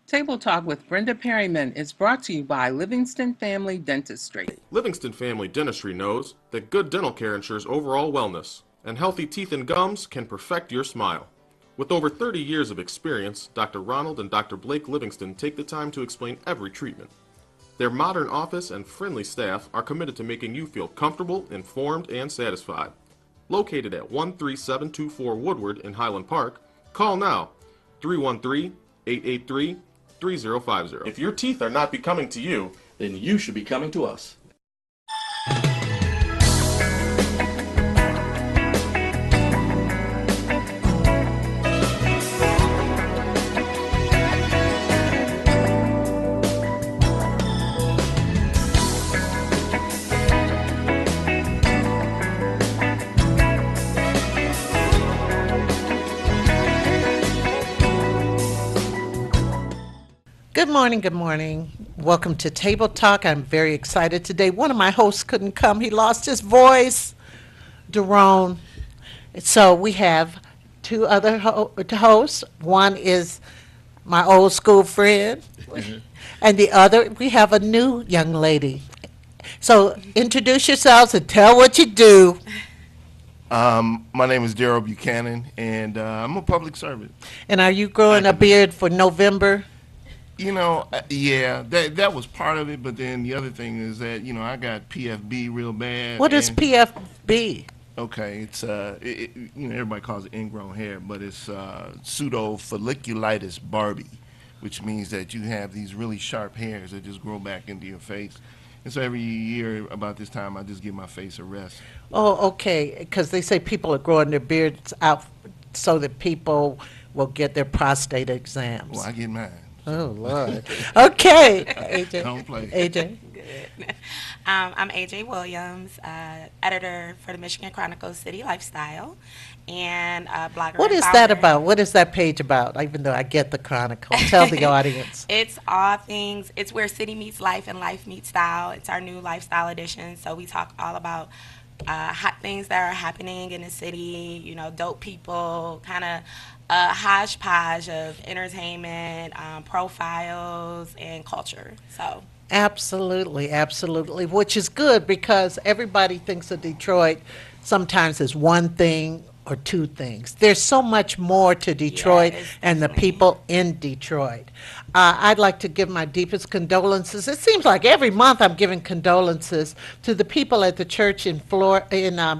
Table Talk with Brenda Perryman is brought to you by Livingston Family Dentistry. Livingston Family Dentistry knows that good dental care ensures overall wellness, and healthy teeth and gums can perfect your smile. With over 30 years of experience, Dr. Ronald and Dr. Blake Livingston take the time to explain every treatment. Their modern office and friendly staff are committed to making you feel comfortable, informed, and satisfied. Located at 13724 Woodward in Highland Park, call now 313-883-3050. If your teeth are not becoming to you, then you should be coming to us. Good morning, good morning. Welcome to Table Talk. I'm very excited today. One of my hosts couldn't come. He lost his voice, Daron. So we have two other hosts. One is my old school friend, and the other, we have a new young lady. So introduce yourselves and tell what you do. My name is Daryl Buchanan, and I'm a public servant. And are you growing a beard for November? You know, yeah, that was part of it, but then the other thing is that, you know, I got PFB real bad. What is PFB? Okay, it's, you know, everybody calls it ingrown hair, but it's pseudo folliculitis Barbie, which means that you have these really sharp hairs that just grow back into your face. And so every year about this time, I just give my face a rest. Oh, okay, because they say people are growing their beards out so that people will get their prostate exams. Well, I get mine. Oh, Lord. Okay, AJ. Don't play. AJ. Good. I'm AJ Williams, editor for the Michigan Chronicles City Lifestyle, and blogger. What and is that founder. about? What is that page about? Even though I get the Chronicle. Tell the audience. It's all things, it's where city meets life and life meets style. It's our new lifestyle edition, so we talk all about hot things that are happening in the city, you know, dope people, kind of a hodgepodge of entertainment, profiles, and culture. So. Absolutely, absolutely, which is good because everybody thinks of Detroit sometimes as one thing or two things. There's so much more to Detroit and the people in Detroit. I'd like to give my deepest condolences. It seems like every month I'm giving condolences to the people at the church in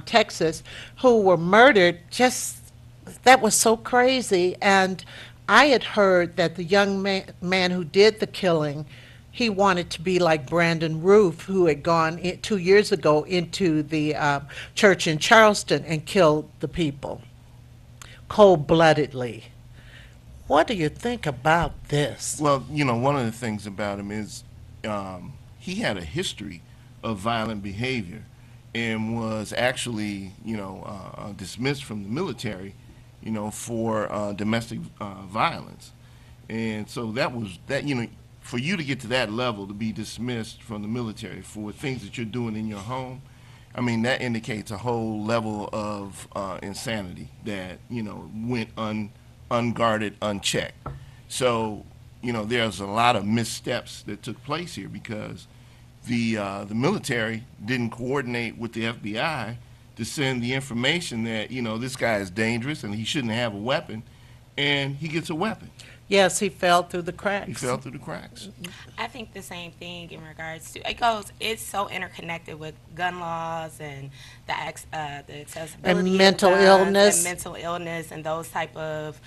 Texas who were murdered. That was so crazy. And I had heard that the young man who did the killing, he wanted to be like Brandon Roof, who had gone 2 years ago into the church in Charleston and killed the people cold-bloodedly. What do you think about this? Well, you know, one of the things about him is he had a history of violent behavior and was actually, you know, dismissed from the military, you know, for domestic violence. And so you know, for you to get to that level, to be dismissed from the military for things that you're doing in your home, I mean, that indicates a whole level of insanity that, you know, went unguarded, unchecked. So, you know, there's a lot of missteps that took place here because the military didn't coordinate with the FBI to send the information that, you know, this guy is dangerous and he shouldn't have a weapon, and he gets a weapon. Yes, he fell through the cracks. He fell through the cracks. I think the same thing in regards to it's so interconnected with gun laws and the accessibility And of mental guns illness. and mental illness and those type of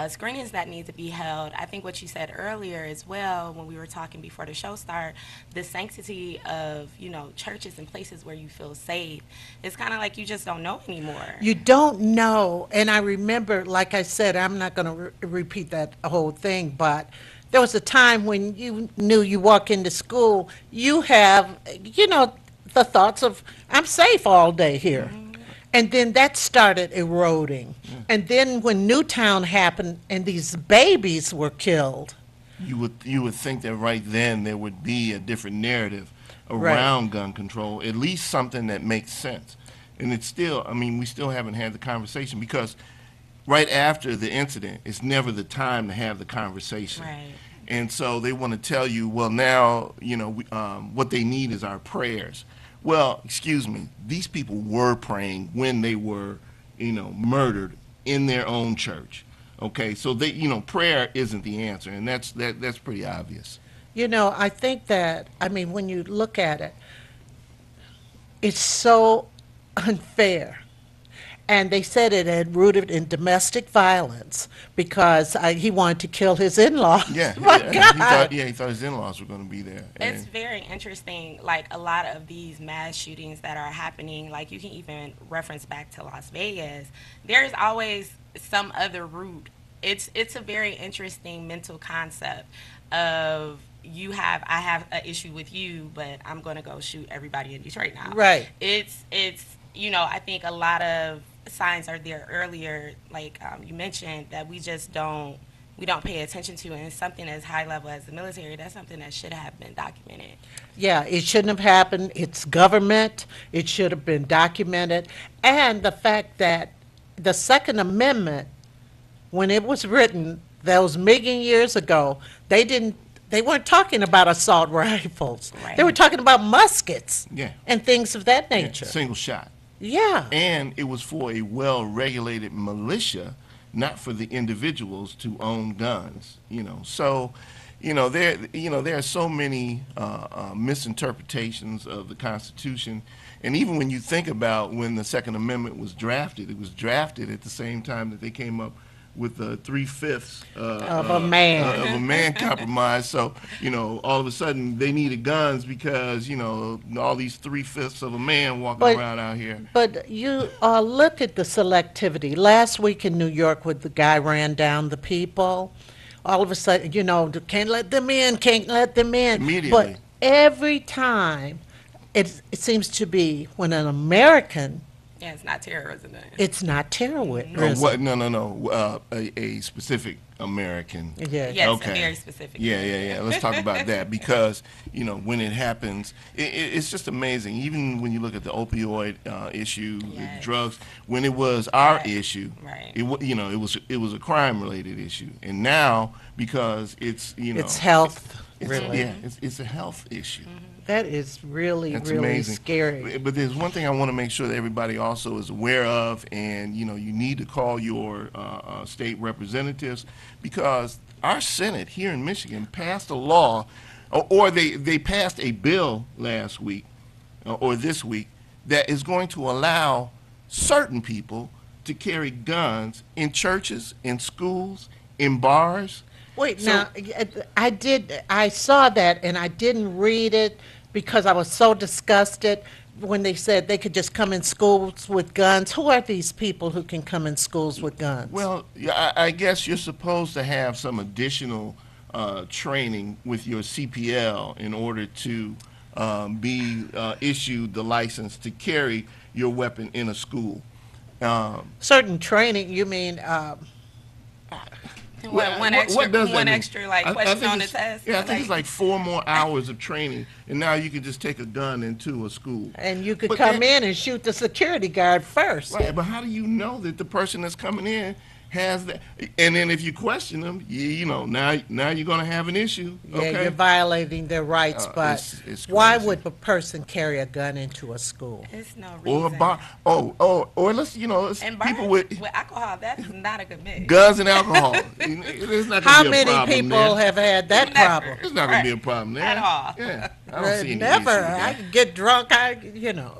screenings that need to be held. I think what you said earlier as well when we were talking before the show started, the sanctity of, you know, churches and places where you feel safe. It's kind of like you just don't know anymore. You don't know. And I remember, like I said, I'm not going to repeat that whole thing, but there was a time when you knew you walk into school, you have, you know, the thoughts of, I'm safe all day here. And then that started eroding. And then when Newtown happened and these babies were killed. You would think that right then there would be a different narrative around gun control, at least something that makes sense. And it's still, I mean, we still haven't had the conversation because right after the incident, it's never the time to have the conversation. Right. And so they want to tell you, well, now, what they need is our prayers. Well, excuse me, these people were praying when they were, murdered in their own church. Okay, so prayer isn't the answer, and that's pretty obvious. I think that, when you look at it, it's so unfair. And they said it had rooted in domestic violence because he wanted to kill his in-laws. Yeah, My God. He thought his in-laws were going to be there. It's And- very interesting, like a lot of these mass shootings that are happening, like you can even reference back to Las Vegas, there's always some other route. It's a very interesting mental concept of I have an issue with you, but I'm going to go shoot everybody in Detroit now. Right. It's I think a lot of signs are there earlier, like you mentioned, that we don't pay attention to, and it's something as high level as the military. That's something that should have been documented. Yeah, it shouldn't have happened. It's government. It should have been documented. And the fact that the Second Amendment, when it was written those million years ago, they weren't talking about assault rifles. Right. They were talking about muskets Yeah. and things of that yeah, nature. single shot. Yeah. And it was for a well-regulated militia, not for the individuals to own guns. So, there are so many misinterpretations of the Constitution. And even when you think about when the Second Amendment was drafted, it was drafted at the same time that they came up with the 3/5 Of a man. of a man compromise. So, all of a sudden they needed guns because, all these 3/5 of a man walking But- around out here. But you look at the selectivity. Last week in New York, when the guy ran down the people, all of a sudden, can't let them in, can't let them in. Immediately. But every time, it seems to be when an American, Yeah, it's not terrorism. it's not terrorism. Oh, what? No. A specific American. Yeah. Yes, Okay. a very specific. Yeah. Let's talk about that because, when it happens, it's just amazing. Even when you look at the opioid issue, the Yes. drugs, when it was our Right. issue, Right. it was a crime-related issue. And now, because it's, It's health, it's, really. yeah, it's a health issue. That is really, That's really amazing. scary. But there's one thing I want to make sure that everybody also is aware of, and you need to call your state representatives because our Senate here in Michigan passed a law, or they passed a bill last week or this week that is going to allow certain people to carry guns in churches, in schools, in bars. Wait, So- now, I saw that and I didn't read it because I was so disgusted when they said they could just come in schools with guns. Who are these people who can come in schools with guns? Well, yeah, I guess you're supposed to have some additional training with your CPL in order to be issued the license to carry your weapon in a school. Certain training, you mean, One extra like I question think on the it's- test. Yeah, I think it's like 4 more hours of training, and now you can just take a gun into a school. and you could But come then- in and shoot the security guard first. Right, but how do you know that the person that's coming in has that? And then if you question them, now you're going to have an issue. Yeah, Okay. you're violating their rights, but it's why crazy. would a person carry a gun into a school? It's no reason. Or a bar. Or let's And people with with alcohol, that is not a good mix. guns and alcohol. There's not How gonna be a many problem people there. have had that Never. problem? There's not going to be a problem there At all. Yeah, I don't see any Never. issue with I that. can get drunk.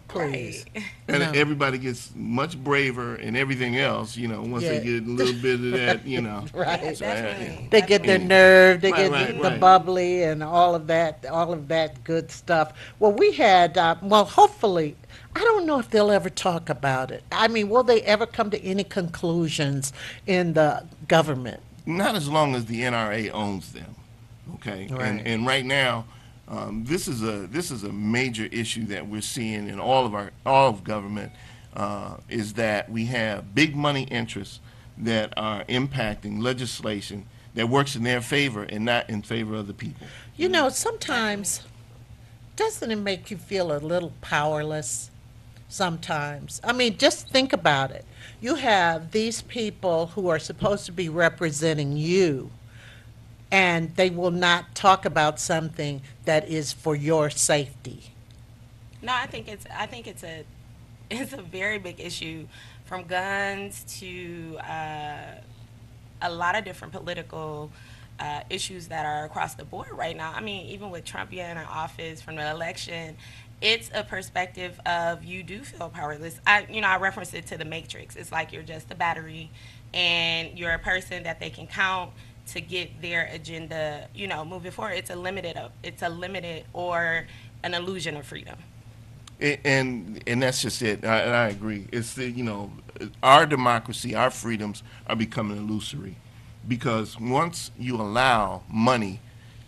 Please. Right. And No. everybody gets much braver and everything else, once they Yeah. get a little bit of that, Right. So, Definitely. They get their Definitely. nerve, they Right, get right, the right. bubbly and all of that good stuff. Well, we had, hopefully, I don't know if they'll ever talk about it. I mean, will they ever come to any conclusions in the government? Not as long as the NRA owns them, okay? Right. And right now, this is a major issue that we're seeing in all of government, is that we have big money interests that are impacting legislation that works in their favor and not in favor of the people. Sometimes, doesn't it make you feel a little powerless? Sometimes. I mean, just think about it. You have these people who are supposed to be representing you, and they will not talk about something that is for your safety. No, I think it's it's a very big issue, from guns to a lot of different political issues that are across the board right now. I mean, even with Trump being in office from the election, it's a perspective of you do feel powerless. I reference it to the Matrix. It's like you're just a battery, and you're a person that they can count to get their agenda, moving forward. It's a limited or an illusion of freedom. And that's just it. I agree. It's our democracy, our freedoms are becoming illusory, because once you allow money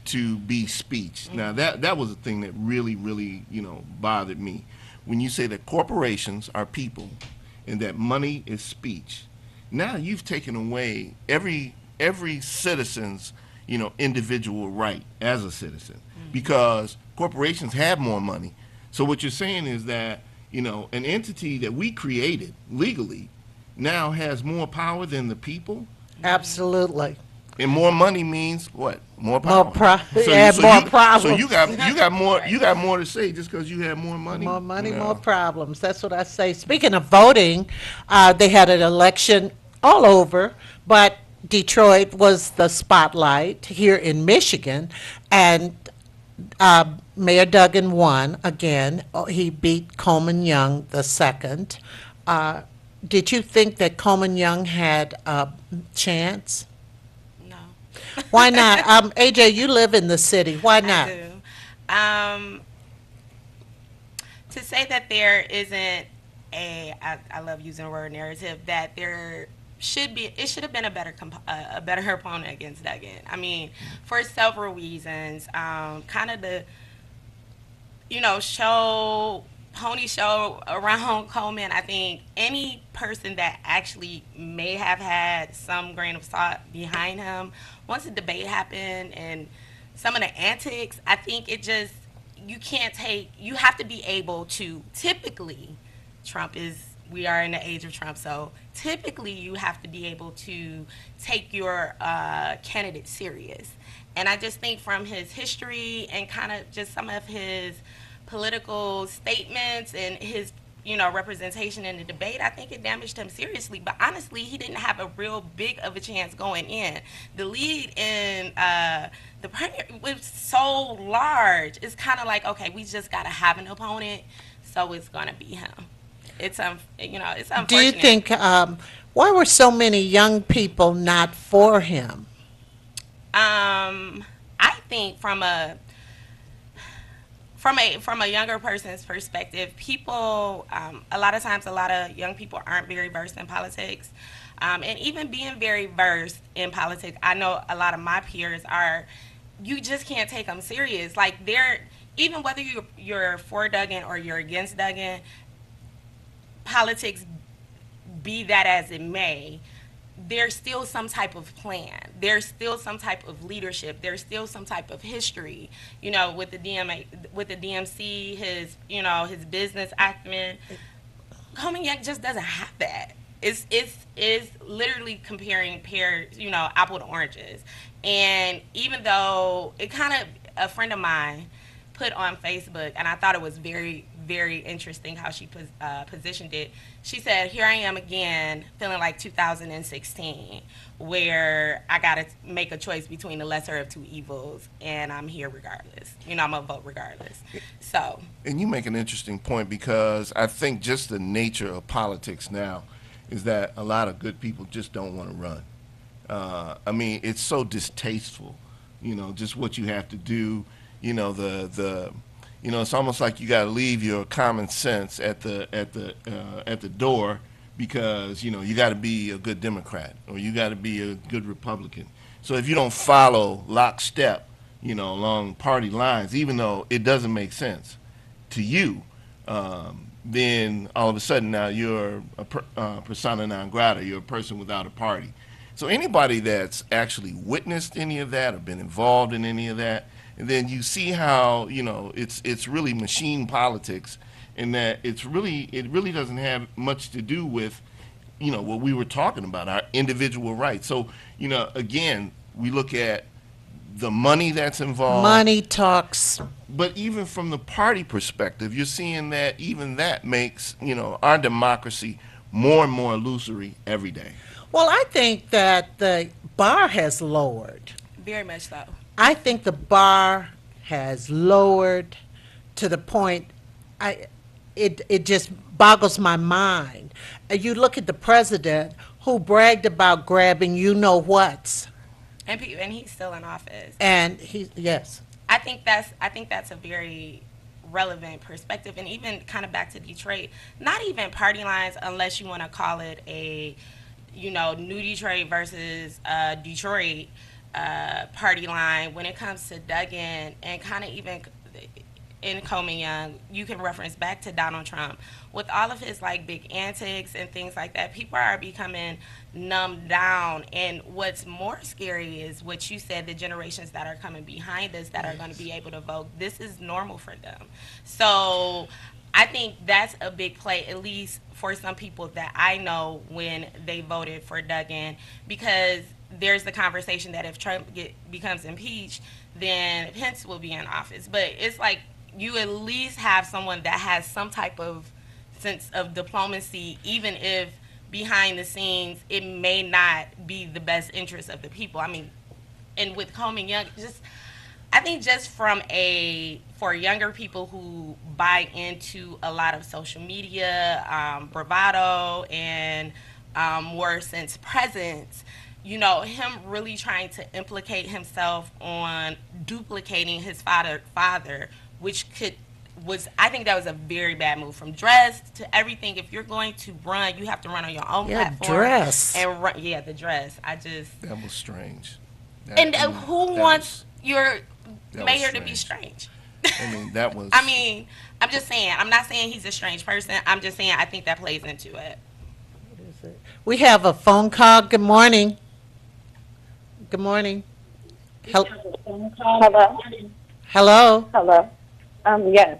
to be speech, now that was the thing that really bothered me. When you say that corporations are people and that money is speech, now you've taken away every citizen's individual right as a citizen, because corporations have more money. So what you're saying is that, an entity that we created legally now has more power than the people, Absolutely. and more money means what? More power. More more problems. So you got more to say just because you have more money. More money, No. more problems. That's what I say. Speaking of voting, they had an election all over, but Detroit was the spotlight here in Michigan, and Mayor Duggan won again. He beat Coleman Young the second. Did you think that Coleman Young had a chance? No. Why not? AJ, you live in the city. Why not? I do. To say that there isn't I love using the word narrative, that it should have been a better opponent against Duggan. I mean, for several reasons. Kind of the, pony show around Coleman. I think any person that actually may have had some grain of salt behind him, once the debate happened and some of the antics, I think you have to be able to, typically, we are in the age of Trump, so typically you have to be able to take your candidate serious. And I just think from his history and kind of just some of his political statements and his representation in the debate, I think it damaged him seriously. But honestly, he didn't have a real big of a chance going in. The lead in the primary was so large. It's kind of like, okay, we just got to have an opponent, so it's going to be him. It's it's unfortunate. Do you think, why were so many young people not for him? I think from a younger person's perspective, people, a lot of times, a lot of young people aren't very versed in politics. And even being very versed in politics, I know a lot of my peers are, you just can't take them serious. Like, even whether you're for Duggan or you're against Duggan, politics, be that as it may, there's still some type of plan. There's still some type of leadership. There's still some type of history. With the DMC, his business acumen. Coleman Young just doesn't have that. It's literally comparing apple to oranges. And even though a friend of mine put on Facebook, and I thought it was very, very interesting how she positioned it. She said, here I am again, feeling like 2016, where I got to make a choice between the lesser of two evils, and I'm here regardless. I'm going to vote regardless. So. And you make an interesting point, because I think just the nature of politics now is that a lot of good people just don't want to run. I mean, it's so distasteful, just what you have to do. It's almost like you got to leave your common sense at the door, because you got to be a good Democrat or you got to be a good Republican. So if you don't follow lockstep, along party lines, even though it doesn't make sense to you, then all of a sudden now you're a persona non grata. You're a person without a party. So anybody that's actually witnessed any of that or been involved in any of that, and then you see how it's really machine politics, and that it really doesn't have much to do with what we were talking about, our individual rights. So again, we look at the money that's involved. Money talks. But even from the party perspective, you're seeing that even that makes, our democracy more and more illusory every day. Well, I think that the bar has lowered. Very much so. I think the bar has lowered to the point it just boggles my mind. You look at the president who bragged about grabbing you-know-whats. And he's still in office. And yes. I think that's a very relevant perspective, and even kind of back to Detroit, not even party lines unless you want to call it a, New Detroit versus Detroit party line. When it comes to Duggan and kind of even in Coleman Young, you can reference back to Donald Trump. With all of his big antics and things like that, people are becoming numbed down. And what's more scary is what you said, the generations that are coming behind us that are going to be able to vote. This is normal for them. So I think that's a big play, at least for some people that I know when they voted for Duggan, because there's the conversation that if Trump becomes impeached, then Pence will be in office. But it's you at least have someone that has some type of sense of diplomacy, even if behind the scenes it may not be the best interest of the people. I mean, and with Coleman Young, I think just for younger people who buy into a lot of social media, bravado, and more sense presence, him really trying to implicate himself on duplicating his father, which I think that was a very bad move, from dress to everything. If you're going to run, you have to run on your own platform. Dress. And run, the dress. That was strange. Who wants your mayor to be strange? I mean, that was. I'm just saying. I'm not saying he's a strange person. I'm just saying I think that plays into it. What is it? We have a phone call. Good morning. Good morning. Hello. Hello. Hello. Yes.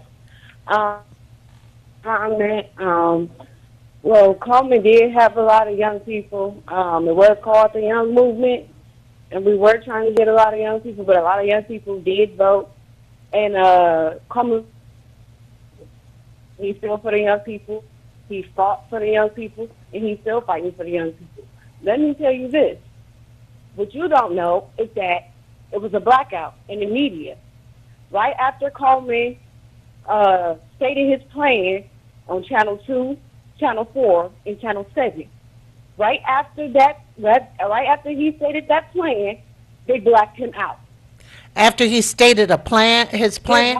Well, Coleman did have a lot of young people. It was called the Young Movement, and we were trying to get a lot of young people, but a lot of young people did vote. And Coleman, he still for the young people. He fought for the young people, and he's still fighting for the young people. Let me tell you this. What you don't know is that it was a blackout in the media. Right after Coleman stated his plan on Channel 2, Channel 4, and Channel 7. Right after that, right after he stated that plan, they blacked him out. After he stated his plan?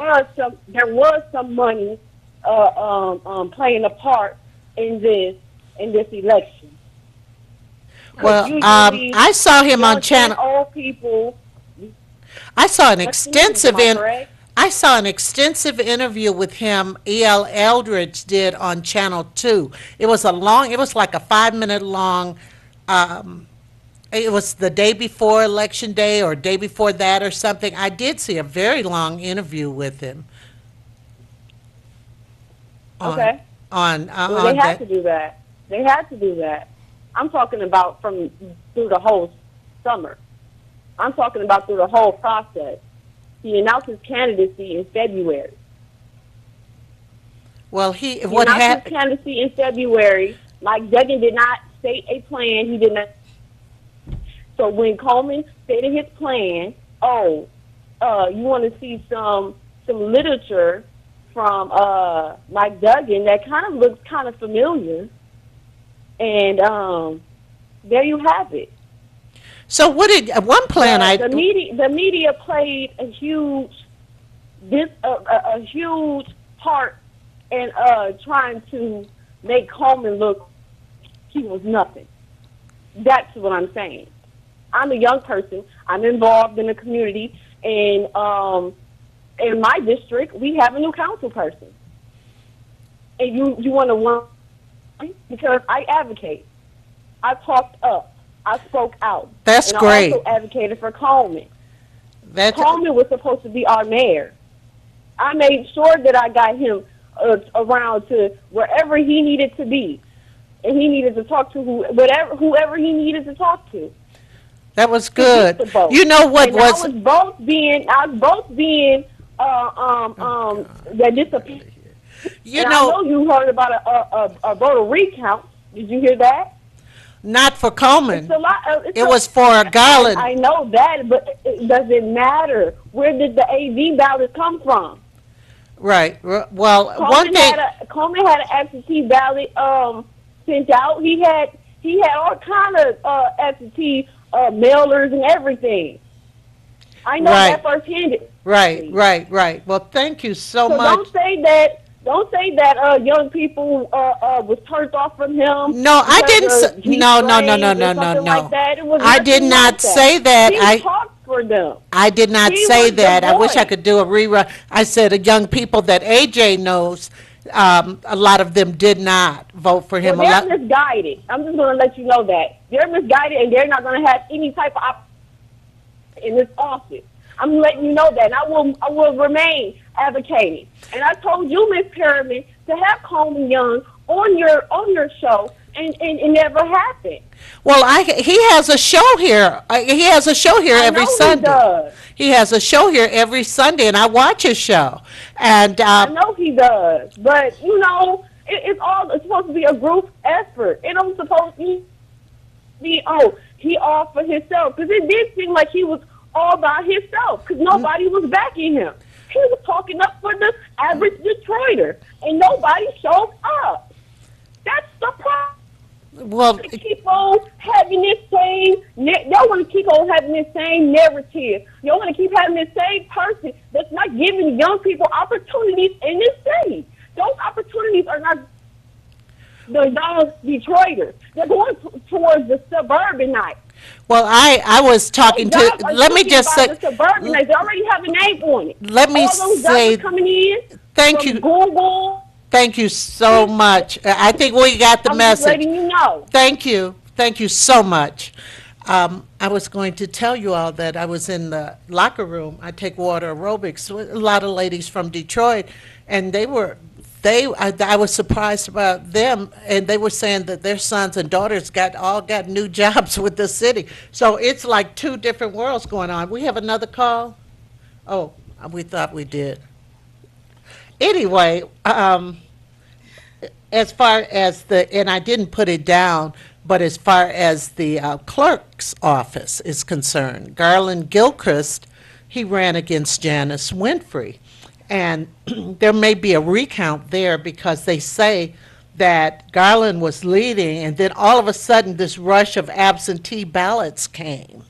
There was some money playing a part in this election. Well, I saw him on Channel. Old people. I saw an extensive interview with him. E.L. Eldridge did on Channel 2. It was like a 5-minute long. It was the day before Election Day or day before that or something. I did see a very long interview with him. Okay. They had to do that. They had to do that. I'm talking about through the whole summer. I'm talking about through the whole process. He announced his candidacy in February. Well, he announced his candidacy in February. Mike Duggan did not state a plan. He did not. So when Coleman stated his plan, you want to see some literature from Mike Duggan that kind of looks kind of familiar. And there you have it. So what did one plan? The media played a huge part in trying to make Coleman look he was nothing. That's what I'm saying. I'm a young person. I'm involved in the community, and in my district, we have a new council person. And you want to run because I advocate. I talked up. I spoke out. That's and great. I also advocated for Coleman. Coleman was supposed to be our mayor. I made sure that I got him around to wherever he needed to be, and he needed to talk to whoever he needed to talk to. That was to get good. the vote. You know what and was? I was both being that disappeared. You and know, I know you heard about a voter recount. Did you hear that? not for Coleman. It's a lot. It was for Garland. I know that, but it doesn't matter. Where did the AV ballot come from? Right. Well, one thing. Coleman had an absentee ballot sent out. He had all kind of absentee mailers and everything. I know Right. that firsthand. Right. Well, thank you so So much. don't say that young people was turned off from him. No, I didn't because say. he's No. slaves or something like that. It was I did nothing not like that. say that. He talked for them. I did not He say was the that. I wish I voice. could do a rerun. I said the young people that AJ knows, a lot of them did not vote for him. Well, A they're lot, misguided. I'm just going to let you know that. They're misguided, and they're not going to have any type of in this office. I'm letting you know that, and I will remain advocating. And I told you, Ms. Perriman, to have Coleman Young on your show, and it never happened. well, he has a show here. He has a show here I every know Sunday. he does. He has a show here every Sunday, and I watch his show. And I know he does, but you know, it's supposed to be a group effort. It don't supposed to be he all for himself, because it did seem like he was all by himself, because nobody was backing him. He was talking up for the average Detroiter, and nobody showed up. That's the problem. well, They keep on having this same. Y'all want to keep on having this same narrative. Y'all want to keep having this same person that's not giving young people opportunities in this city. Those opportunities are not the young Detroiters. They're going towards the suburbanites. well, I was talking Those jobs to. are Let me taken just by say. the suburbanites. They already have a name on it. Let me All those say. jobs are coming in. Thank from you. Google. Thank you so much. I think we got the I'm just message. letting you know. Thank you. Thank you so much. I was going to tell you all that I was in the locker room. I take water aerobics with a lot of ladies from Detroit, and I was surprised about them, and they were saying that their sons and daughters got new jobs with the city. So it's like two different worlds going on. We have another call? Oh, we thought we did. Anyway, as far as and I didn't put it down, but as far as the clerk's office is concerned, Garland Gilchrist, he ran against Janice Winfrey. And there may be a recount there because they say that Garland was leading, and then all of a sudden this rush of absentee ballots came.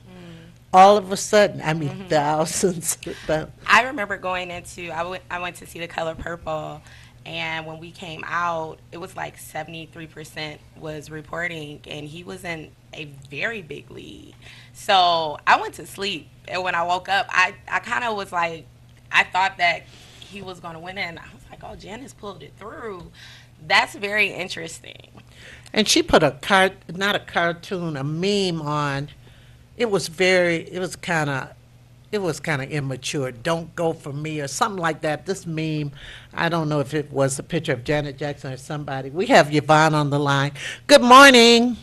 All of a sudden, I mean, thousands. I remember going into, I went to see The Color Purple, and when we came out, it was like 73% was reporting, and he was in a very big lead. So I went to sleep, and when I woke up, I kind of was like, I thought that he was going to win it, and I was like, oh, Janice pulled it through. That's very interesting. And she put not a cartoon, a meme on. It was kind of immature. Don't go for me or something like that. This meme, I don't know if it was a picture of Janet Jackson or somebody. We have Yvonne on the line. Good morning.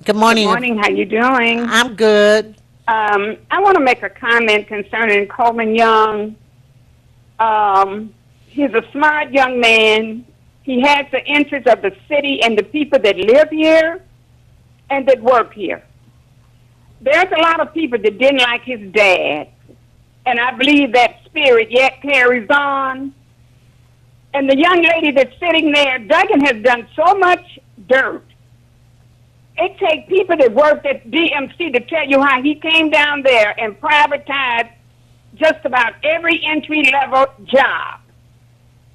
Good morning. Good morning. How you doing? I'm good. I want to make a comment concerning Coleman Young. He's a smart young man. He has the interest of the city and the people that live here and that work here. There's a lot of people that didn't like his dad, and I believe that spirit yet carries on. And the young lady that's sitting there, Duggan has done so much dirt. It takes people that worked at DMC to tell you how he came down there and privatized just about every entry-level job.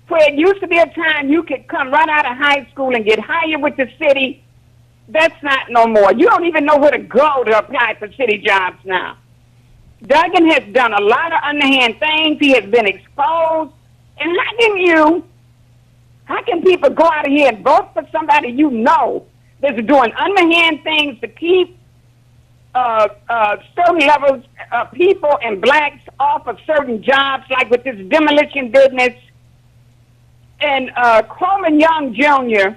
Where it used to be a time you could come right out of high school and get hired with the city. That's not no more. You don't even know where to go to apply for city jobs now. Duggan has done a lot of underhand things. He has been exposed. And how can people go out of here and vote for somebody you know that's doing underhand things to keep certain levels of people and blacks off of certain jobs, like with this demolition business? And Coleman Young Jr.,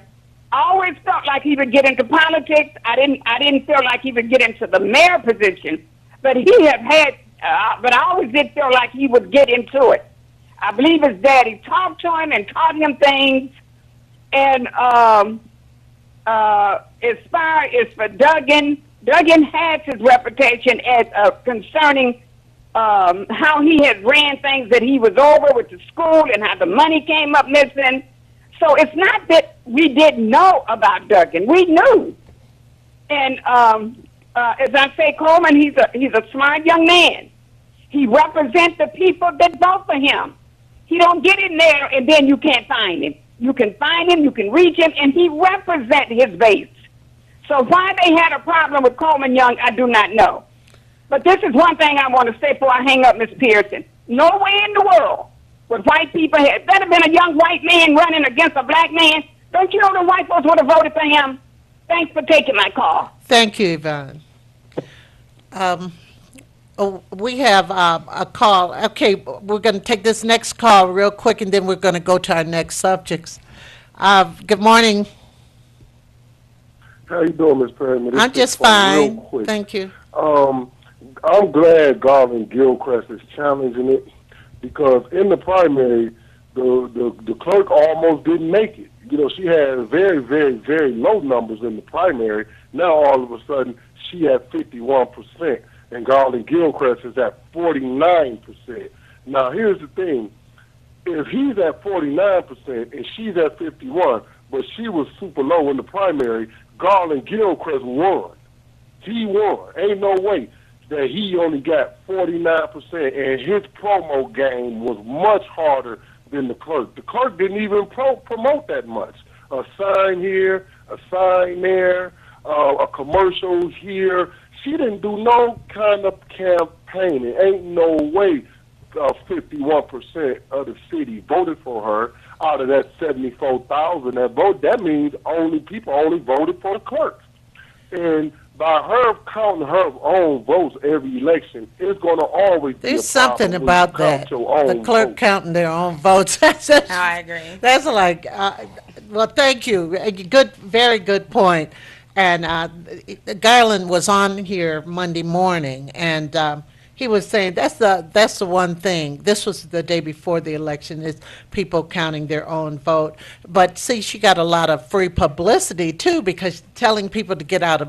I always felt like he would get into politics. I didn't feel like he would get into the mayor position, but he have had. But I always did feel like he would get into it. I believe his daddy talked to him and taught him things. And as far as for Duggan has his reputation as concerning how he had ran things that he was over with the school and how the money came up missing. So it's not that we didn't know about Duggan. We knew. And as I say, Coleman, he's a smart young man. He represents the people that vote for him. He don't get in there and then you can't find him. You can find him, you can reach him, and he represents his base. So why they had a problem with Coleman Young, I do not know. But this is one thing I want to say before I hang up, Ms. Pearson. Nowhere in the world would white people have, if that had been a young white man running against a black man, don't you know the white folks would have voted for him? Thanks for taking my call. Thank you, Yvonne. We have a call. Okay, we're going to take this next call real quick, and then we're going to go to our next subjects. Good morning. How you doing, Ms. Perryman? I'm just fine. Thank you. I'm glad Garland Gilchrist is challenging it because in the primary, the clerk almost didn't make it. You know, she had very, very, very low numbers in the primary. Now all of a sudden she had 51%, and Garland Gilchrist is at 49%. Now here's the thing: if he's at 49% and she's at 51%, but she was super low in the primary, Garland Gilchrist won. He won. Ain't no way that he only got 49%, and his promo game was much harder than the clerk. The clerk didn't even promote that much. A sign here, a sign there, a commercial here. She didn't do no kind of campaigning. Ain't no way 51% of the city voted for her out of that 74,000 that vote. That means people only voted for the clerk. And by her counting her own votes every election, it's going to always be There's something about that. The clerk counting their own votes. I agree. That's like, well, thank you. Good, very good point. And Garland was on here Monday morning, and he was saying that's the one thing. This was the day before the election, is people counting their own vote. But see, she got a lot of free publicity too, because telling people to get out to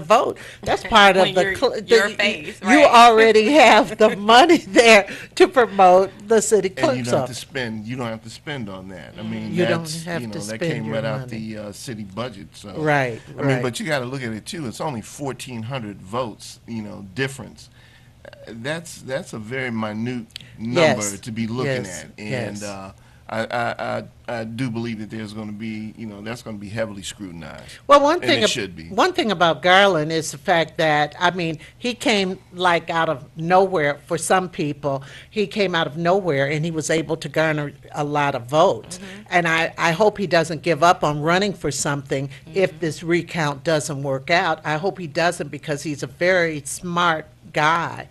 vote. That's part of your face. You already have the money there to promote the city clerk's and you don't have office. to spend. You don't have to spend on that. I mean, You don't that's, have you know, to that spend came your right out money. the city budget. So Right, I mean, right. but you got to look at it too. It's only 1,400 votes. You know, difference. That's a very minute number Yes, to be looking yes, at, and yes. I do believe that there's going to be, you know, that's going to be heavily scrutinized. Well, one And thing it should be. One thing about Garland is the fact that, I mean, he came like out of nowhere for some people. He came out of nowhere and he was able to garner a lot of votes. And I hope he doesn't give up on running for something if this recount doesn't work out. I hope he doesn't, because he's a very smart guy.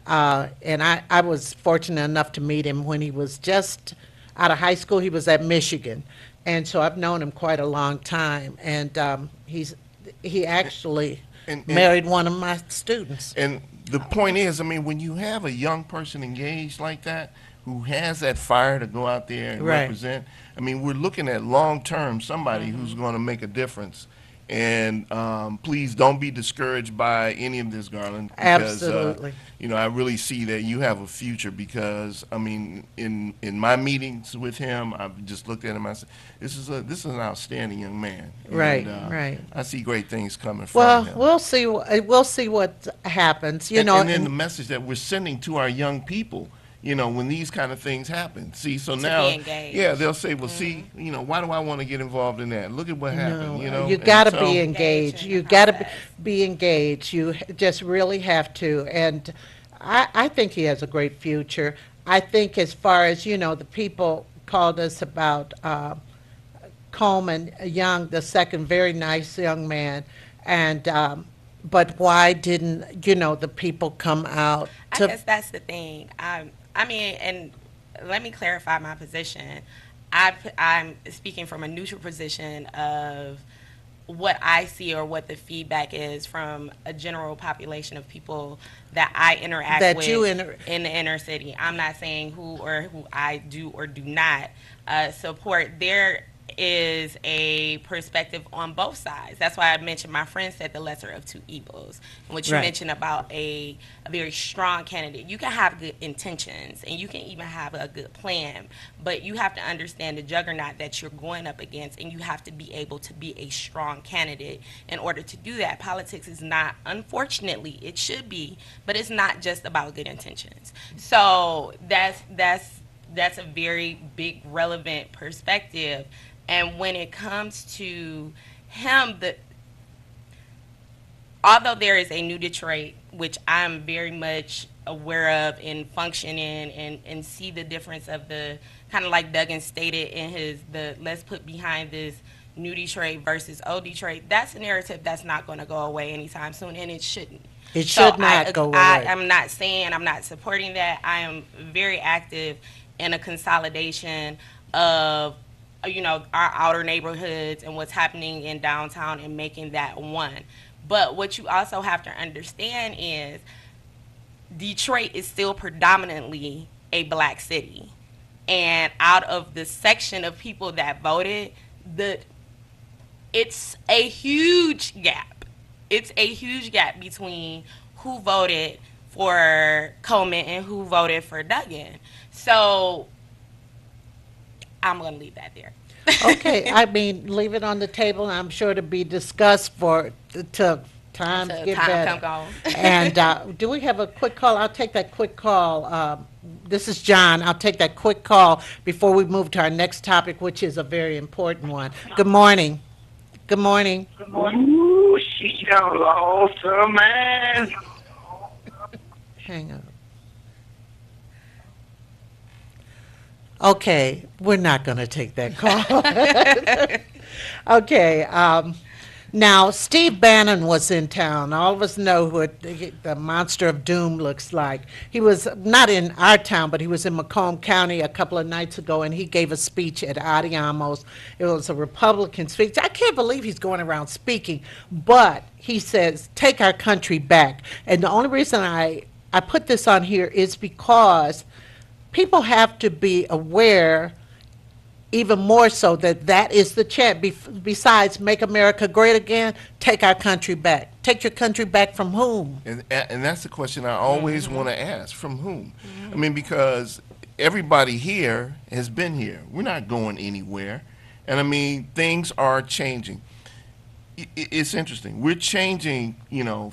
And I was fortunate enough to meet him when he was just out of high school. He was at Michigan. And so I've known him quite a long time. And he actually And- married one of my students. And the point is, I mean, when you have a young person engaged like that, who has that fire to go out there and Right. represent, I mean, we're looking at long-term somebody who's going to make a difference. And please don't be discouraged by any of this, Garland. Because, Absolutely. you know, I really see that you have a future because, I mean, in my meetings with him, I've just looked at him. I said, this is an outstanding young man. Right, And, right. I see great things coming from Well, him. we'll see. We'll see what happens. You and, know, and then and- the message that we're sending to our young people, you know, when these kind of things happen. See, so To now, be engaged. yeah, they'll say, well, see, you know, why do I want to get involved in that? Look at what happened, No, you know. you And got to so- be Engaged engaged. in You the got to process. be engaged. You just really have to. And I think he has a great future. I think as far as, you know, the people called us about Coleman Young, the second, very nice young man. And but why didn't, you know, the people come out I to? guess that's the thing. I mean, and let me clarify my position. I'm speaking from a neutral position of what I see or what the feedback is from a general population of people that I interact That with you in the inner city. I'm not saying who I do or do not support. There is a perspective on both sides. That's why I mentioned my friend said the lesser of two evils. And what you Right. mentioned about a very strong candidate, you can have good intentions and you can even have a good plan, but you have to understand the juggernaut that you're going up against, and you have to be able to be a strong candidate in order to do that. Politics is not, unfortunately, it should be, but it's not just about good intentions. So that's a very big relevant perspective. And when it comes to him, although there is a new Detroit, which I'm very much aware of and function in, and see the difference of the kind of like Duggan stated in the let's put behind this new Detroit versus old Detroit, that's a narrative that's not going to go away anytime soon, and it shouldn't. It should not go away. I'm not saying I'm not supporting that. I am very active in a consolidation of our outer neighborhoods and what's happening in downtown and making that one. But what you also have to understand is Detroit is still predominantly a black city. And out of the section of people that voted, it's a huge gap. It's a huge gap between who voted for Coleman and who voted for Duggan. So I'm going to leave that there. Okay, I mean, leave it on the table. I'm sure to be discussed till times Till get time better. come on. And do we have a quick call? I'll take that quick call. This is John. I'll take that quick call before we move to our next topic, which is a very important one. Good morning. Good morning. Ooh, she done lost her man. Hang on. Okay, we're not going to take that call. Okay, now Steve Bannon was in town. All of us know what the monster of doom looks like. He was not in our town, but he was in Macomb County a couple of nights ago, and he gave a speech at Adiamos. It was a Republican speech. I can't believe he's going around speaking, but he says, take our country back. And the only reason I put this on here is because people have to be aware, even more so, that is the chant. Besides Make America Great Again, take our country back. Take your country back from whom? And that's the question I always want to ask, from whom? I mean, because everybody here has been here. We're not going anywhere. And I mean, things are changing. It's interesting. We're changing,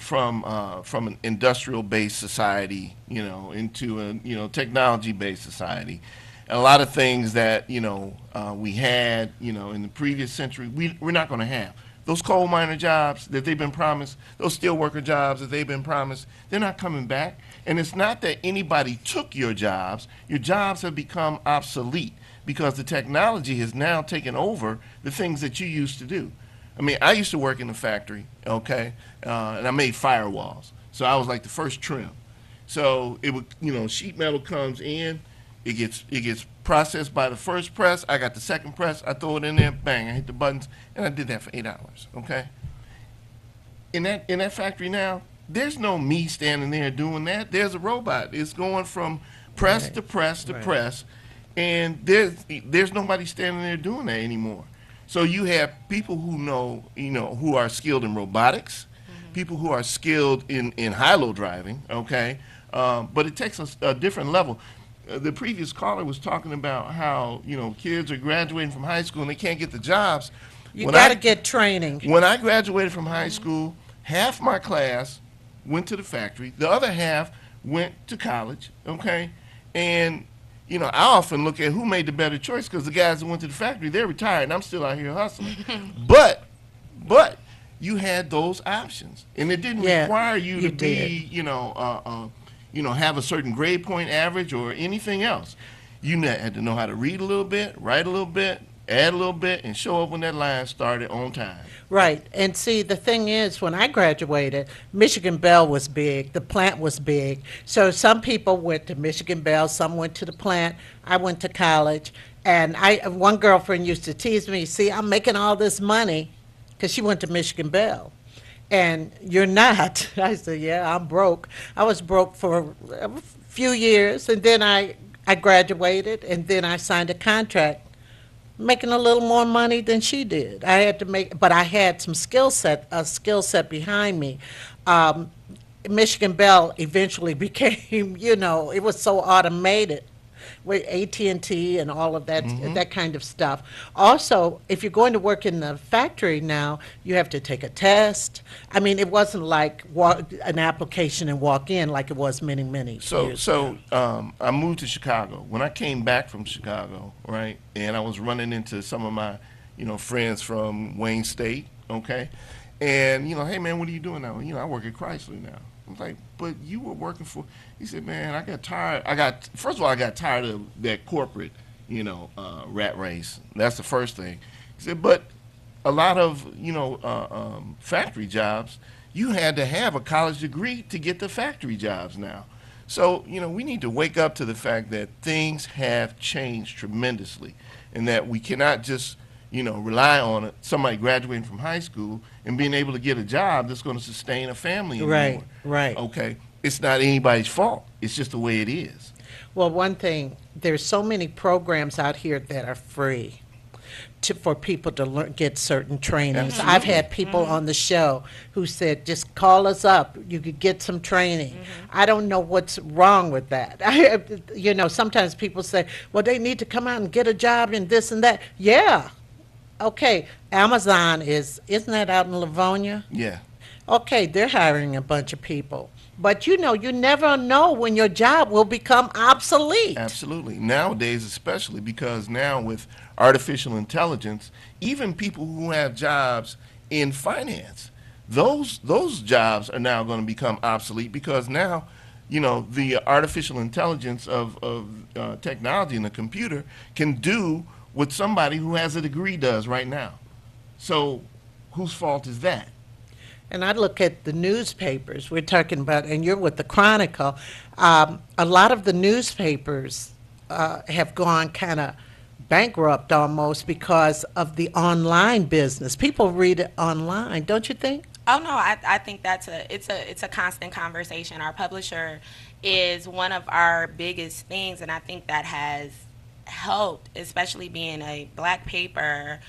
from an industrial-based society, into a, technology-based society. And a lot of things that, we had, in the previous century, we're not going to have. Those coal miner jobs that they've been promised, those steel worker jobs that they've been promised, they're not coming back. And it's not that anybody took your jobs. Your jobs have become obsolete because the technology has now taken over the things that you used to do. I mean, I used to work in a factory, okay, and I made firewalls. So I was like the first trim. So it would, sheet metal comes in, it gets processed by the first press. I got the second press. I throw it in there, bang, I hit the buttons, and I did that for 8 hours, okay. In that factory now, there's no me standing there doing that. There's a robot. It's going from press to press to press, and there's nobody standing there doing that anymore. So you have people who know, who are skilled in robotics, people who are skilled in high-low driving, okay? But it takes a different level. The previous caller was talking about how, kids are graduating from high school and they can't get the jobs. You got to get training. When I graduated from high school, half my class went to the factory. The other half went to college, okay? And I often look at who made the better choice, because the guys that went to the factory, they're retired, and I'm still out here hustling. But you had those options, and it didn't require you to be, have a certain grade point average or anything else. You had to know how to read a little bit, write a little bit, add a little bit, and show up when that line started on time. Right. And see, the thing is, when I graduated, Michigan Bell was big. The plant was big. So some people went to Michigan Bell, some went to the plant. I went to college. And one girlfriend used to tease me, see, I'm making all this money, because she went to Michigan Bell. And you're not. I said, yeah, I'm broke. I was broke for a few years, and then I graduated, and then I signed a contract making a little more money than she did. I had to make, but I had some a skill set behind me. Um, Michigan Bell eventually became, it was so automated with AT&T and all of that, that kind of stuff. Also, if you're going to work in the factory now, you have to take a test. I mean, it wasn't like an application and walk in like it was many, many years ago. I moved to Chicago. When I came back from Chicago, right, and I was running into some of my, friends from Wayne State, okay, and, hey, man, what are you doing now? I work at Chrysler now. I was like, but you were working for, he said, man, I got tired. First of all, I got tired of that corporate, rat race. That's the first thing. He said, but a lot of, factory jobs, you had to have a college degree to get the factory jobs now. So, we need to wake up to the fact that things have changed tremendously and that we cannot just, rely on somebody graduating from high school and being able to get a job that's going to sustain a family anymore. Right. Okay. It's not anybody's fault. It's just the way it is. Well, one thing, there's so many programs out here that are free for people to get certain trainings. Absolutely. I've had people on the show who said, just call us up. You could get some training. I don't know what's wrong with that. Sometimes people say, well, they need to come out and get a job and this and that. Yeah. Okay. Amazon isn't that out in Livonia? Yeah. Okay, they're hiring a bunch of people. But you never know when your job will become obsolete. Absolutely. Nowadays, especially because now with artificial intelligence, even people who have jobs in finance, those jobs are now going to become obsolete because now, the artificial intelligence of technology in the computer can do what somebody who has a degree does right now. So whose fault is that? And I look at the newspapers we're talking about, and you're with the Chronicle. A lot of the newspapers have gone kind of bankrupt almost because of the online business. People read it online, don't you think? Oh no, I think it's a constant conversation. Our publisher is one of our biggest things, and I think that has helped, especially being a black paper,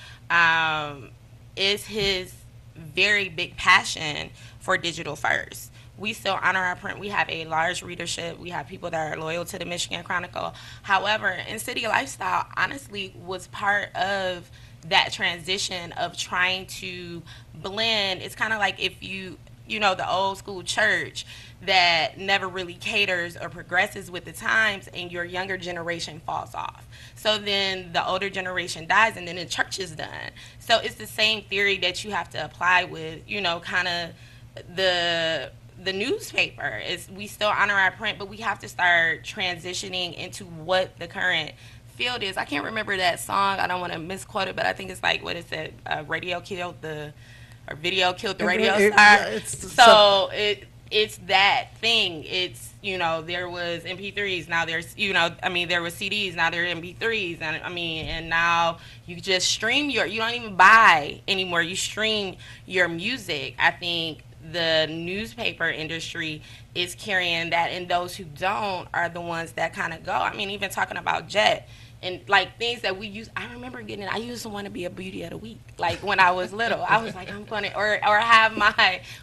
is his very big passion for digital first. We still honor our print. We have a large readership. We have people that are loyal to the Michigan Chronicle. However, in City Lifestyle, honestly, was part of that transition of trying to blend. It's kind of like if the old school church that never really caters or progresses with the times, and your younger generation falls off. So then the older generation dies, and then the church is done. So it's the same theory that you have to apply with, kind of the newspaper. Is we still honor our print, but we have to start transitioning into what the current field is. I can't remember that song. I don't want to misquote it, but I think it's like, what is it? Radio killed the, or video killed the radio star. It's that thing. It's, there was MP3s, now there's, there was CDs, now there are MP3s, and now you just stream you don't even buy anymore, you stream your music. I think the newspaper industry is carrying that, and those who don't are the ones that kind of go. Even talking about Jet, and like things that we use, I remember I used to want to be a beauty of the week. Like when I was little, I was like, I'm going to, or have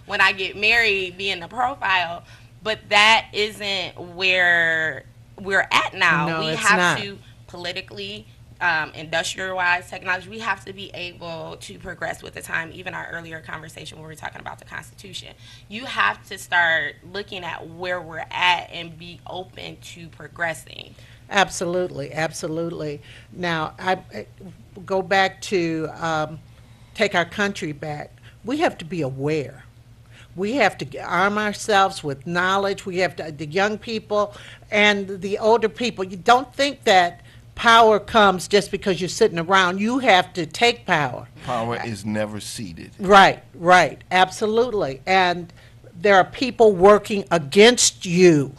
when I get married, be in the profile. But that isn't where we're at now. No, we it's have not. to politically, industrial-wise, technology, we have to be able to progress with the time. Even our earlier conversation when we were talking about the Constitution, you have to start looking at where we're at and be open to progressing. Absolutely, absolutely. Now, I go back to take our country back. We have to be aware. We have to arm ourselves with knowledge. We have to, the young people and the older people. You don't think that power comes just because you're sitting around. You have to take power. Power is never ceded. Right, absolutely. And there are people working against you.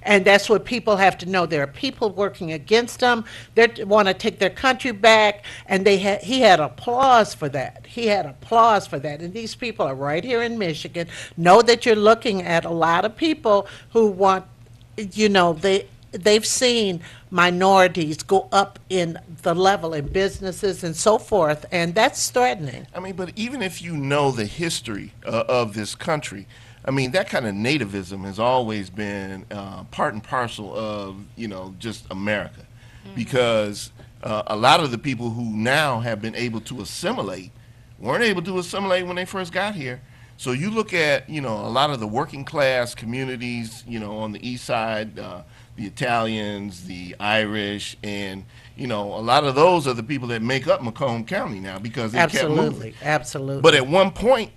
And that's what people have to know. There are people working against them. They want to take their country back, and he had applause for that. He had applause for that. And these people are right here in Michigan. Know that you're looking at a lot of people who want, they've seen minorities go up in the level in businesses and so forth, and that's threatening. I mean, but even if you know the history of this country, I mean, that kind of nativism has always been part and parcel of, just America. Because a lot of the people who now have been able to assimilate weren't able to assimilate when they first got here. So you look at, a lot of the working class communities, on the east side, the Italians, the Irish, and, a lot of those are the people that make up Macomb County now because they kept moving. Absolutely. But at one point,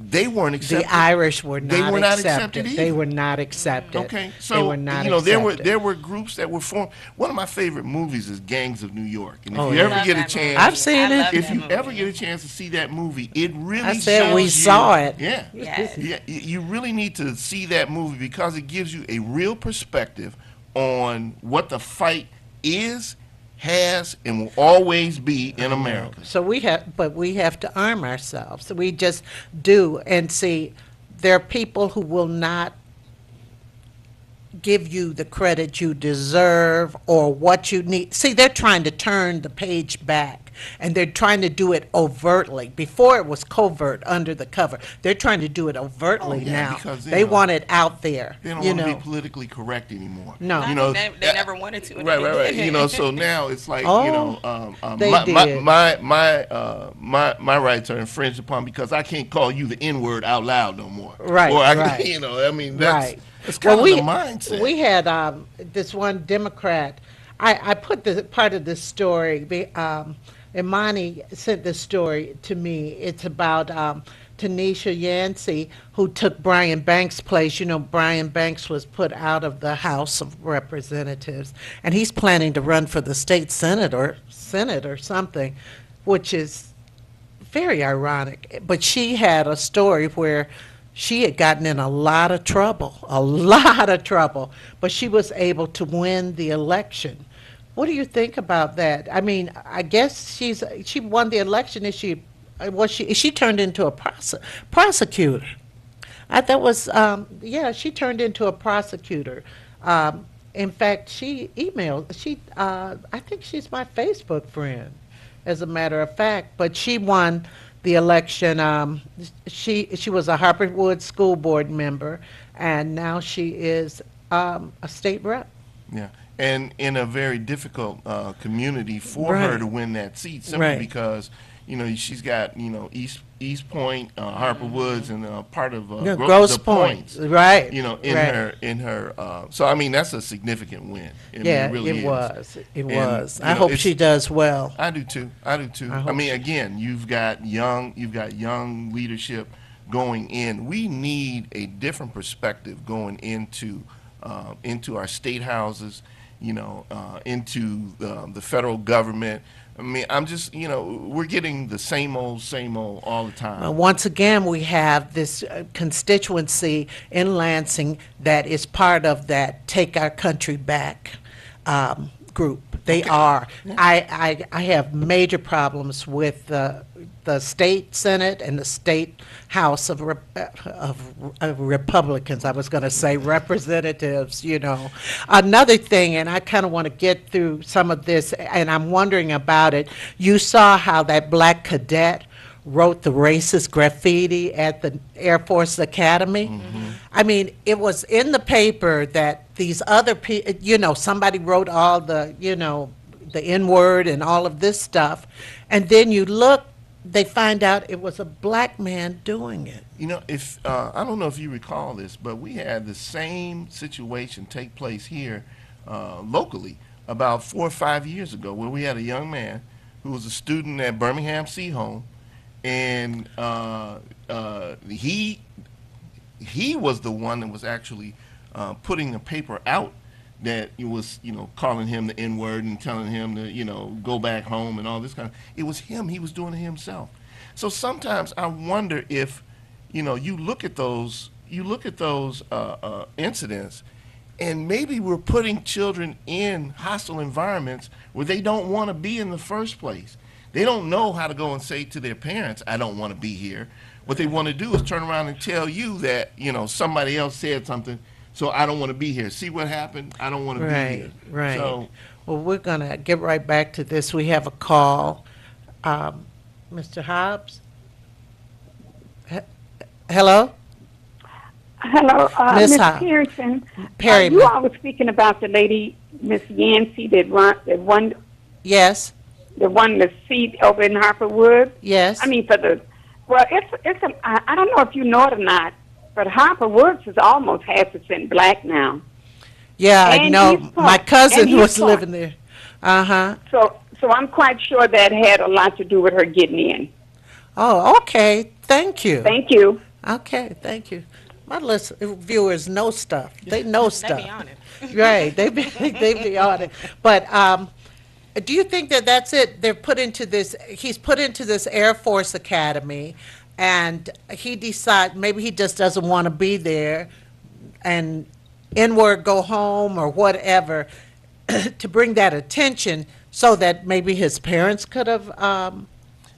they weren't accepted. The Irish were They not were not accepted. accepted either. They were not accepted. Okay, so they were not accepted. there were groups that were formed. One of my favorite movies is Gangs of New York, and if Oh, you yeah. ever get a Love that chance, movie. I've seen it. if you ever get a chance to see that movie, it really I said shows we you, saw it. Yeah, Yes. yeah, you really need to see that movie because it gives you a real perspective on what the fight is, has, and will always be in America. So we have to arm ourselves. We just do. And see, there are people who will not give you the credit you deserve or what you need. See, they're trying to turn the page back, and they're trying to do it overtly. Before it was covert, under the cover. They're trying to do it overtly now. Because, They want it out there. They don't want to be politically correct anymore. No. They never wanted to. Right. So now it's like they did. my rights are infringed upon because I can't call you the N word out loud no more. Right, Or right. That's kind of the mindset. We had this one Democrat. I put the part of this story. Imani sent this story to me. It's about Tanisha Yancey, who took Brian Banks' place. Brian Banks was put out of the House of Representatives, and he's planning to run for the state Senate or something, which is very ironic. But she had a story where she had gotten in a lot of trouble, but she was able to win the election. What do you think about that? I mean, I guess she won the election. Is she turned into a prosecutor? That was she turned into a prosecutor. In fact, she emailed. I think she's my Facebook friend, as a matter of fact. But she won the election. She was a Harperwood School Board member, and now she is a state rep. Yeah, and in a very difficult community for her to win that seat, simply because she's got East Point, Harper Woods, and part of Grosse Pointe, right? In her. So I mean, that's a significant win. It really was. It was. I hope she does well. I do too. I mean, again, you've got young leadership going in. We need a different perspective going into our state houses, into the federal government. I mean, I'm just, we're getting the same old all the time. Once again, we have this constituency in Lansing that is part of that Take Our Country Back group. They are. I have major problems with the state Senate and the state House of Republicans. I was going to say representatives, Another thing, and I kind of want to get through some of this, and I'm wondering about it. You saw how that black cadet wrote the racist graffiti at the Air Force Academy. Mm-hmm. I mean, it was in the paper that these other people, somebody wrote all the, the N-word and all of this stuff. And then you look, they find out it was a black man doing it. If I don't know if you recall this, but we had the same situation take place here locally about 4 or 5 years ago, where we had a young man who was a student at Birmingham Seaholm, and he was the one that was actually putting the paper out that it was, calling him the N-word and telling him to, go back home and all this kind of. It was him. He was doing it himself. So sometimes I wonder if, you look at those incidents, And maybe we're putting children in hostile environments where they don't want to be in the first place. They don't know how to go and say to their parents, I don't want to be here. What they want to do is turn around and tell you that, somebody else said something, so I don't want to be here. See what happened? I don't want to be here. Right. So, Well, we're going to get right back to this. We have a call. Mr. Hobbs? Hello? Hello, Miss Miss Hobbs. Pearson. Perryman. You all were speaking about the lady, Miss Yancey, that won Yes, the seat over in Harper Woods. yes. I mean, I don't know if you know it or not, but Harper Woods is almost 50% black now. Yeah, I and know. he's My part- cousin and he's was part. living there. Uh-huh. So I'm quite sure that had a lot to do with her getting in. Oh, okay. Thank you. Thank you. Okay, thank you. My viewers know stuff. They know They stuff. be on it. Right, they be on it. But do you think that that's it? They're put into this. He's put into this Air Force Academy, and he decides maybe he just doesn't want to be there, and inward go home or whatever, to bring that attention so that maybe his parents could have.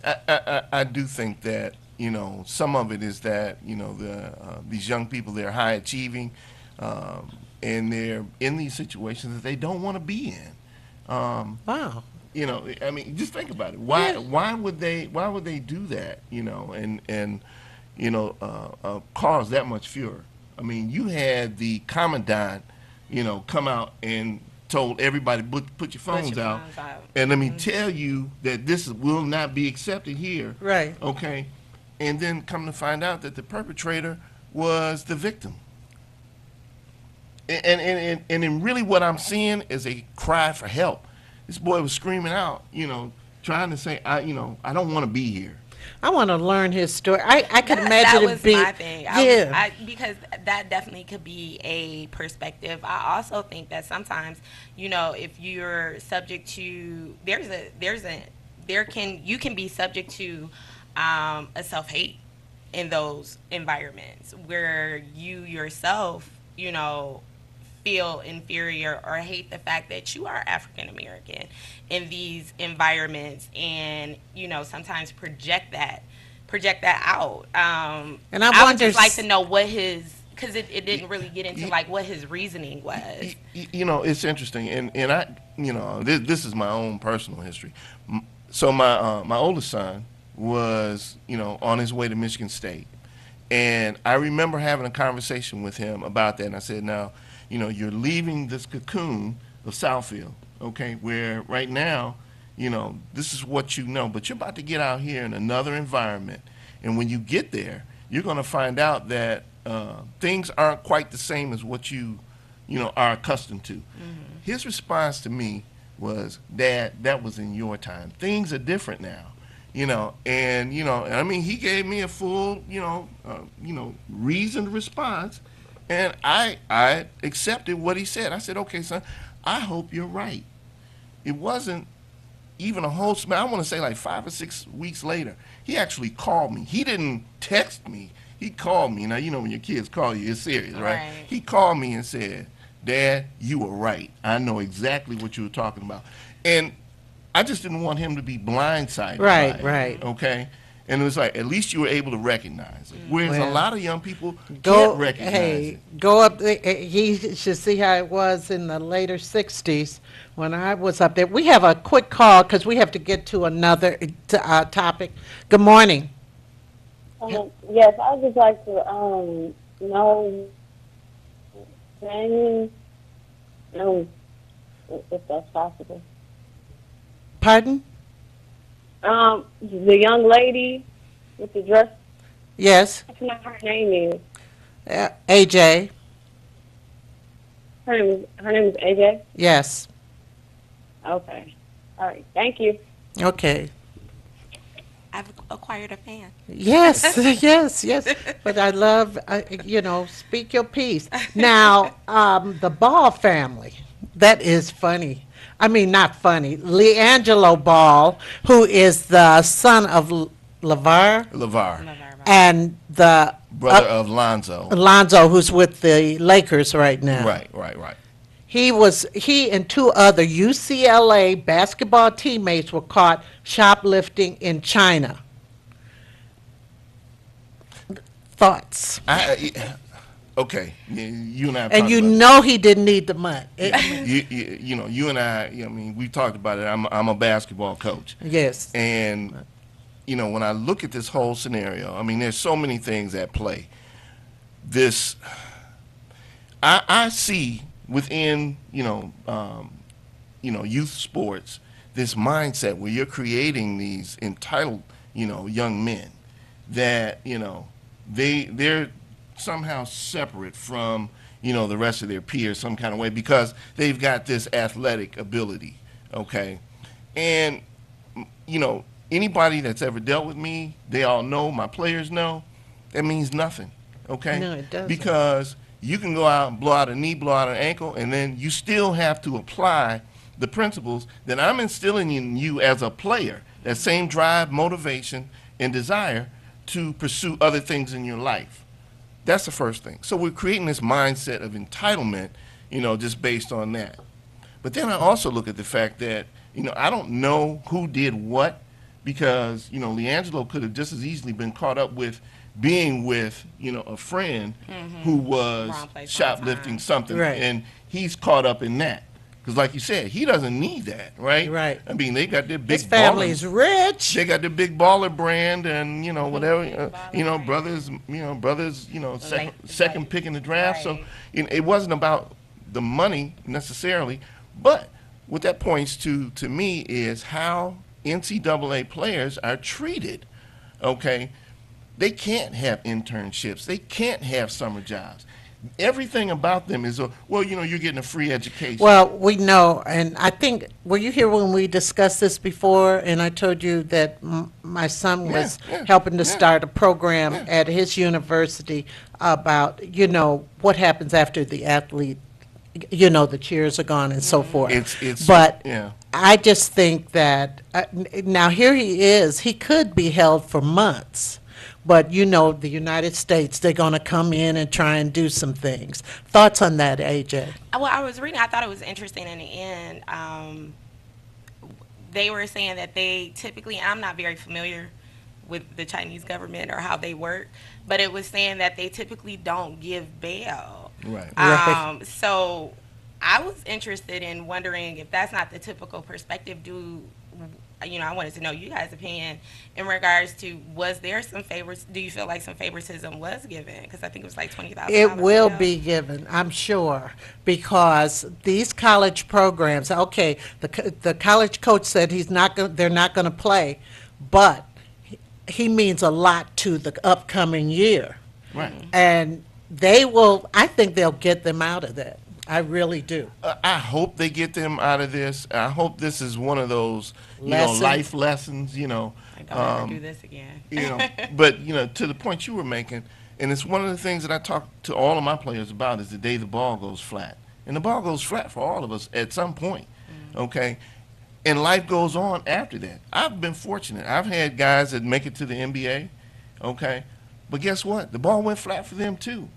I do think that some of it is that these young people, they're high achieving, and they're in these situations that they don't want to be in. Wow. I mean, just think about it. Why would they do that? And cause that much furor. I mean, you had the commandant, come out and told everybody put your phones out. And let me tell you that this will not be accepted here. Right. Okay. And then come to find out that the perpetrator was the victim. And then really what I'm seeing is a cry for help. This boy was screaming out, trying to say, I don't want to be here. I want to learn his story. I could imagine that it was be. my thing. Because that definitely could be a perspective. I also think that sometimes, if you're subject to, you can be subject to a self-hate in those environments where you yourself, feel inferior or hate the fact that you are African American in these environments, and sometimes project that out. And I would wonder just like to know what because it didn't really get into like what his reasoning was. It's interesting, and I, this is my own personal history. So my oldest son was, on his way to Michigan State, and I remember having a conversation with him about that, and I said, now, you're leaving this cocoon of Southfield, okay, where right now, this is what but you're about to get out here in another environment. And when you get there, you're going to find out that things aren't quite the same as what you are accustomed to. Mm-hmm. His response to me was, Dad, that was in your time. Things are different now. And I mean, he gave me a full, reasoned response. And I accepted what he said. I said, okay, son, I hope you're right. It wasn't even a whole, I want to say like 5 or 6 weeks later, he actually called me. He didn't text me. He called me. Now, when your kids call you, it's serious, right? He called me and said, Dad, you were right. I know exactly what you were talking about. And I just didn't want him to be blindsided by it, Right. Okay? And it was like, at least you were able to recognize it. Whereas a lot of young people Go, can't recognize it. go up there. He should see how it was in the later 60s when I was up there. We have a quick call because we have to get to another topic. Good morning. Yes, I'd just like to know if that's possible. Pardon? The young lady with the dress. Yes. That's not her name is. AJ. Her name is AJ. Yes. Okay. All right. Thank you. Okay. I've acquired a fan. Yes, yes. But I love, speak your piece. Now, the Ball family, that is funny. I mean, not funny. LeAngelo Ball, who is the son of LeVar, LeVar. and the brother of Lonzo. Lonzo, who's with the Lakers right now. Right. He and two other UCLA basketball teammates were caught shoplifting in China. Thoughts? Okay, you and I. And you know he didn't need the money. You and I. I mean, we talked about it. I'm a basketball coach. Yes. And when I look at this whole scenario, I mean, there's so many things at play. I see within youth sports this mindset where you're creating these entitled young men that they're somehow separate from the rest of their peers some kind of way because they've got this athletic ability, okay? And anybody that's ever dealt with me, they all know, my players know, that means nothing, okay? No, it doesn't. Because you can go out and blow out a knee, blow out an ankle, and then you still have to apply the principles that I'm instilling in you as a player, that same drive, motivation, and desire to pursue other things in your life. That's the first thing. So we're creating this mindset of entitlement, just based on that. But then I also look at the fact that, I don't know who did what because, LiAngelo could have just as easily been caught up with being with, a friend who was shoplifting something. Right. And he's caught up in that. Because like you said, he doesn't need that, right? Right. I mean, they got their big His family's rich. They got their big baller brand and, whatever, brothers, second pick in the draft. So it wasn't about the money necessarily. But what that points to me is how NCAA players are treated, okay? They can't have internships. They can't have summer jobs. Everything about them is, you're getting a free education. Well, we know, and I think, were you here when we discussed this before? And I told you that my son was helping to start a program at his university about, what happens after the athlete, the cheers are gone and so forth. But I just think that, now here he is, he could be held for months. But the United States, they're going to come in and try and do some things. Thoughts on that, AJ? Well, I was reading, I thought it was interesting in the end. They were saying that they typically, and I'm not very familiar with the Chinese government or how they work, but it was saying that they typically don't give bail. Right. So I was interested in wondering if that's not the typical perspective. I wanted to know you guys' opinion in regards to, was there some favors? Do you feel like some favoritism was given? Because I think it was like $20,000. It will be given, I'm sure, because these college programs. Okay, the college coach said they're not going to play, but he means a lot to the upcoming year, right? And they will. I think they'll get them out of that. I really do. I hope they get them out of this. I hope this is one of those, life lessons, I don't ever do this again. But, to the point you were making, and it's one of the things that I talk to all of my players about is the day the ball goes flat. And the ball goes flat for all of us at some point, okay? And life goes on after that. I've been fortunate. I've had guys that make it to the NBA, okay? But guess what? The ball went flat for them too.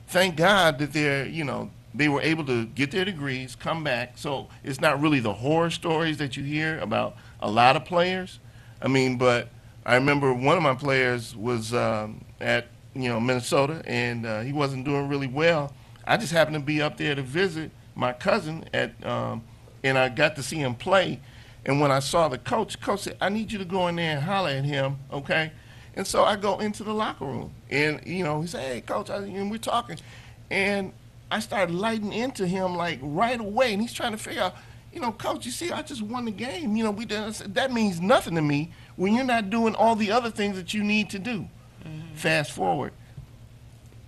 Thank God that they were able to get their degrees, come back. So it's not really the horror stories that you hear about a lot of players. I mean, but I remember one of my players was at Minnesota, and he wasn't doing really well. I just happened to be up there to visit my cousin and I got to see him play. And when I saw the coach said, "I need you to go in there and holler at him, okay?" And so I go into the locker room, and he said, "Hey, coach," and we're talking, and I started lighting into him like right away, and he's trying to figure out, "Coach, you see, I just won the game. We did." I said, "That means nothing to me when you're not doing all the other things that you need to do." Fast forward,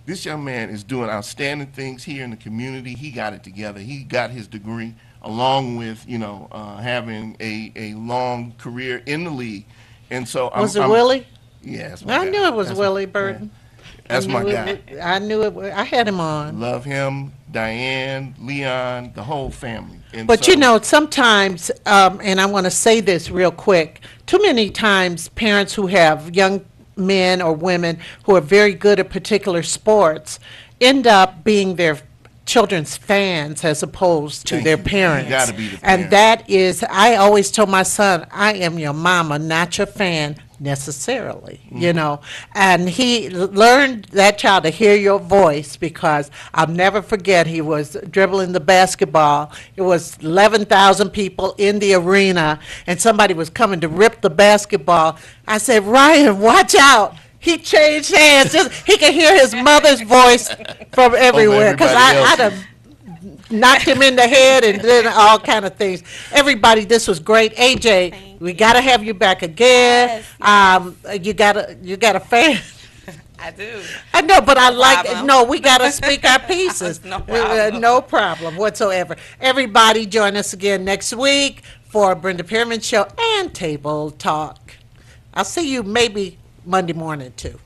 this young man is doing outstanding things here in the community. He got it together. He got his degree along with having a long career in the league, and so was it Willie? Yeah, I knew it was Willie Burton. That's my guy. I knew it. I had him on. Love him, Diane, Leon, the whole family. And but sometimes, and I want to say this real quick, too many times parents who have young men or women who are very good at particular sports end up being their children's fans as opposed to Thank their you. parents. You gotta be the And parent. that is, I always tell my son, I am your mama, not your fan necessarily, you know. And he learned, that child, to hear your voice, because I'll never forget, he was dribbling the basketball. It was 11,000 people in the arena, and somebody was coming to rip the basketball. I said, Ryan, watch out. He changed hands. He could hear his mother's voice from everywhere, because everybody I'd else's. have knocked him in the head and did all kind of things. Everybody, this was great. AJ, Thank we you. got to have you back again. You got a fan. I do. I know, but I like it. problem. No, we got to speak our pieces. No problem. No problem whatsoever. Everybody, join us again next week for Brenda Pearman Show and Table Talk. I'll see you maybe Monday morning too.